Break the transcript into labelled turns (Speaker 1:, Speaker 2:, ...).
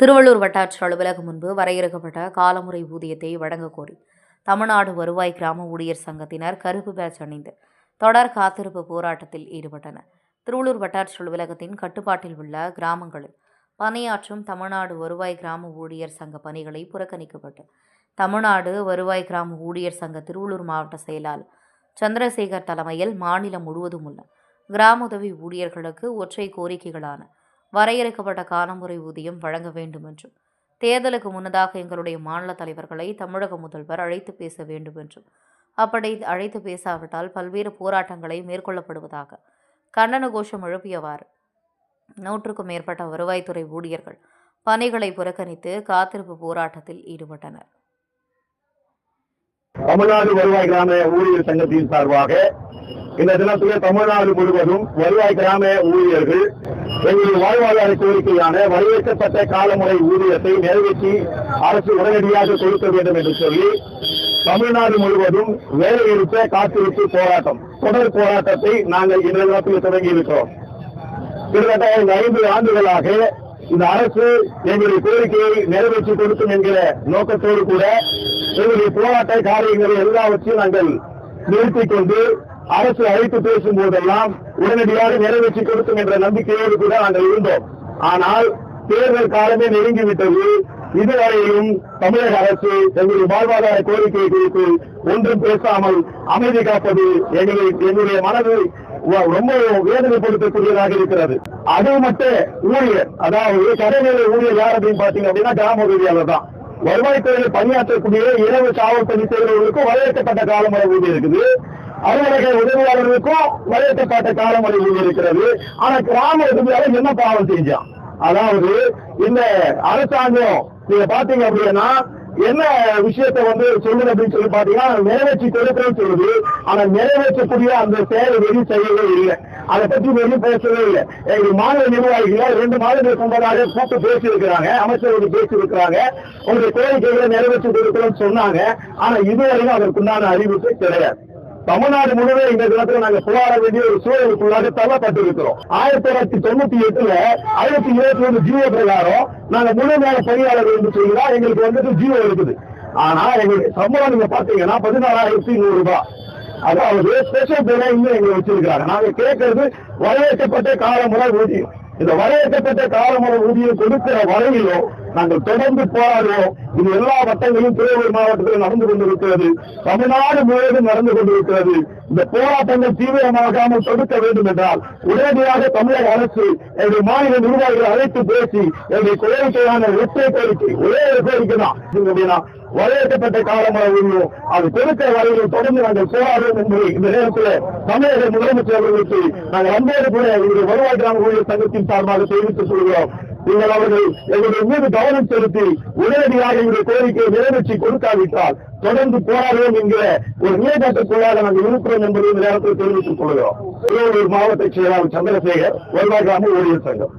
Speaker 1: திருவள்ளூர் வட்டாட்சி அலுவலகம் முன்பு வரையறுக்கப்பட்ட காலமுறை ஊதியத்தை வழங்கக் கோரி தமிழ்நாடு வருவாய் கிராம ஊழியர் சங்கத்தினர் கருப்பு பேட்ஜ் அணிந்து தொடர் காத்திருப்பு போராட்டத்தில் ஈடுபட்டனர். திருவள்ளூர் வட்டாட்சி அலுவலகத்தின் கட்டுப்பாட்டில் உள்ள கிராமங்களில் பணியாற்றும் தமிழ்நாடு வருவாய் கிராம ஊழியர் சங்க பணிகளை புறக்கணிக்கப்பட்டு தமிழ்நாடு வருவாய் கிராம ஊழியர் சங்க திருவள்ளூர் மாவட்ட செயலாளர் சந்திரசேகர் தலைமையில் மாநிலம் முழுவதும் உள்ள கிராம உதவி ஊழியர்களுக்கு ஒற்றை கோரிக்கைகளான வரையறுக்கப்பட்ட காலமுறை ஊதியம் வழங்க வேண்டும் என்றும், தேர்தலுக்கு முன்னதாக எங்களுடைய மாநில தலைவர்களை தமிழக முதல்வர் அழைத்து பேச வேண்டும் என்றும், அப்படி அழைத்து பேசாவிட்டால் பல்வேறு போராட்டங்களை மேற்கொள்ளப்படுவதாக கண்டன கோஷம் எழுப்பியவாறு 100க்கும் மேற்பட்ட வருவாய்த்துறை ஊழியர்கள் பணிகளை புறக்கணித்து காத்திருப்பு போராட்டத்தில் ஈடுபட்டனர்.
Speaker 2: தமிழ்நாடு வருவாய் கிராம ஊழியர் சங்கத்தின் சார்பாக இந்த தினத்திலே தமிழ்நாடு முழுவதும் வருவாய் கிராம ஊழியர்கள் எங்களுடைய வாழ்வாதார கோரிக்கையான வரையறுக்கப்பட்ட காலமுறை ஊதியத்தை நிறைவேற்றி அரசு உடனடியாக கொடுக்க வேண்டும் என்று சொல்லி தமிழ்நாடு முழுவதும் வேலைநிறுத்த காத்திருப்பு போராட்டம் தொடர் போராட்டத்தை நாங்கள் இந்த தினத்தில் தொடங்கி இருக்கிறோம். கிட்டத்தட்ட 5 ஆண்டுகளாக இந்த அரசு எங்களுடைய கோரிக்கையை நிறைவேற்றி கொடுக்கும் என்கிற நோக்கத்தோடு கூட எங்களுடைய போராட்ட காரியங்களை எல்லாவற்றையும் நாங்கள் நிறுத்திக் கொண்டு அரசு அழைத்து பேசும் போதெல்லாம் உடனடியாக நிறைவேற்றி கொடுக்கும் என்ற நம்பிக்கையோடு கூட நாங்கள் இருந்தோம். ஆனால் தேர்தல் காலமே நெருங்கிவிட்டது. இதுவரையிலும் தமிழக அரசு எங்களுடைய வாழ்வாதார கோரிக்கை குறித்து ஒன்றும் பேசாமல் அமைதி காப்பது எங்களுடைய மனதை ரொம்ப வேதனைப்படுத்தக்கூடியதாக இருக்கிறது. அது மட்டும் ஊழியர், அதாவது கடைநிலை ஊழியர் யார் அப்படின்னு பாத்தீங்க அப்படின்னா கிராம உதவியாளர் தான். வருவாய்த்துறையில் பணியாற்றக்கூடிய இரவு காவல் பணி செய்கிறவர்களுக்கும் வரையறுக்கப்பட்ட காலமுறை ஊதியம் இருக்குது. அலுவலக உதவியாளர்களுக்கும் வரையறுக்கப்பட்ட காலமுறை ஊதியம் இருக்கிறது. ஆனா கிராம உதவியாளர் என்ன பாவம் செஞ்சான்? அதாவது இந்த அரசாங்கம் நீங்க பாத்தீங்க அப்படின்னா என்ன விஷயத்தை சொல்லுது அப்படின்னு சொல்லி பாத்தீங்கன்னா நிறைவேற்றி கொடுக்கிறேன்னு சொல்லுது. ஆனா நிறைவேற்றக்கூடிய அந்த செயல் வெளி செய்யவே இல்லை. அதை பற்றி வெளியும் பேசவே இல்லை. எங்களுக்கு மாநில நிர்வாகிகளை 2 மாதங்களுக்கு முன்பதாக கூப்பிட்டு பேசியிருக்கிறாங்க, அமைச்சர்கள் பேசியிருக்கிறாங்க, உங்களுடைய கோரிக்கைகளை நிறைவேற்றி கொடுக்கிறோம்னு சொன்னாங்க. ஆனா இதுவரையும் அதற்குண்டான அறிவிப்பு கிடையாது. தமிழ்நாடு முழுவதும் இந்த தினத்துல நாங்க போராட வேண்டிய ஒரு சூழலுக்குள்ளாக தள்ளப்பட்டிருக்கிறோம். 1998 521 ஜியோ பிரகாரம் நாங்க முழுமையான பணியாளர்கள் என்று சொல்கிறோம். எங்களுக்கு ஜியோ இருக்குது. ஆனா எங்களுக்கு சம்பளம் நீங்க பாத்தீங்கன்னா 14,100 ரூபாய். அதாவது ஸ்பெஷல் பேரை இன்னும் எங்களை வச்சிருக்கிறாங்க. நாங்க கேட்கறது வரையறுக்கப்பட்ட காலமுறை ஊதியம். இந்த வரையறுக்கப்பட்ட காலமுறை ஊதியம் கொடுக்கிற வரையிலும் நாங்கள் தொடர்ந்து போராடுவோம். இது எல்லா வட்டங்களிலும் திருவள்ளூர் மாவட்டத்தில் நடந்து கொண்டிருக்கிறது. தமிழ்நாடு முழுவதும் நடந்து கொண்டிருக்கிறது. இந்த போராட்டங்கள் தீவிரமாகாமல் தடுக்க வேண்டும் என்றால் உடனடியாக தமிழக அரசு எங்களுடைய மாநில நிர்வாகிகளை அழைத்து பேசி எங்களுடைய கோரிக்கையான ஒற்றை கோரிக்கை, ஒரே ஒரு கோரிக்கை தான் அப்படின்னா வரையறுக்கப்பட்ட காலமுறை ஊதியம் அது கொடுக்க வரையில் தொடர்ந்து நாங்கள் போராடுவோம் என்பதை இந்த நேரத்தில் தமிழக முதலமைச்சர் அவர்களுக்கு நாங்கள் அன்போடு கூட எங்களுடைய வருவாய் கிராம ஊழியர் சங்கத்தின் சார்பாக தெரிவித்துக் கொள்கிறோம். நீங்கள் அவர்கள் எங்களுடைய மீது கவனம் செலுத்தி உடனடியாக எங்களுடைய கோரிக்கையை நிறைவேற்றி கொடுக்காவிட்டால் தொடர்ந்து போராடுவோம் என்கிற ஒரு நிலைப்பாட்டுக்குள்ளாக நாங்கள் இருக்கிறோம் என்பதை இந்த நேரத்தில் தெரிவித்துக் கொள்கிறோம். திருவள்ளூர் மாவட்ட செயலாளர் சந்திரசேகர், வருவாய் கிராம ஊழியர் சங்கம்.